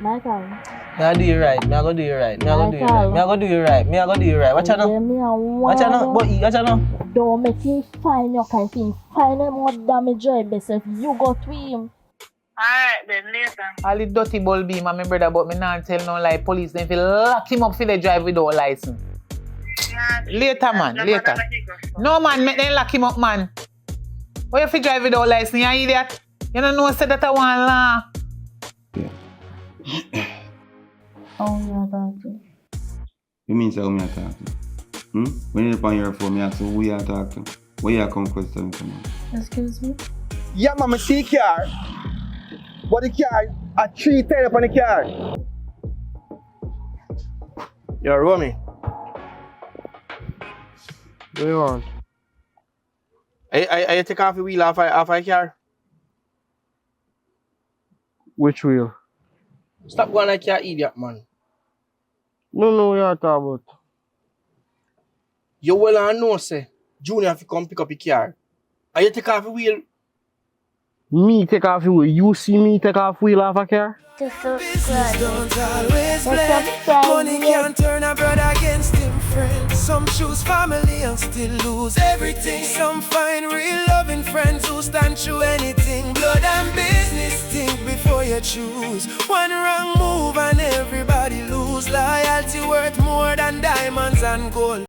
Michael. Me I do you right. Me I go do you right. Me I go do you right. Me I go do you right. Me I go do you right. Watch out now. Watch out now. But watch out now. Don't make him find your kind thing. Find him more damage your best if you go to him. Alright, then later. All the dirty ball beam and my brother, but me not tell no lie. Police then feel lock him up for the drive without license. Later, man. Later. No, man. Make them lock him up, man. Why you fi drive without license, you idiot? You don't know say that I want law. Oh, yeah, doctor. You mean say who me a talk to? When you're on your phone, me ask you who you talk to. Where you come question from? Excuse me? Yeah, mama, see car. But the car, a 310 up on the car. Yo, Romy. What do you want? I take off the wheel off a car. Which wheel? Stop going like you're idiot, man. No, you're talking about. You well know, say, Junior have to come pick up your car. And you take off the wheel. Me take off the wheel. You see me take off the wheel off a car? Business don't always blend. Money can turn a brother against him friend. Some choose family and still lose everything. Some find real loving friends who stand through anything. Blood and business, think before you choose. One wrong move and everybody lose. Loyalty worth more than diamonds and gold.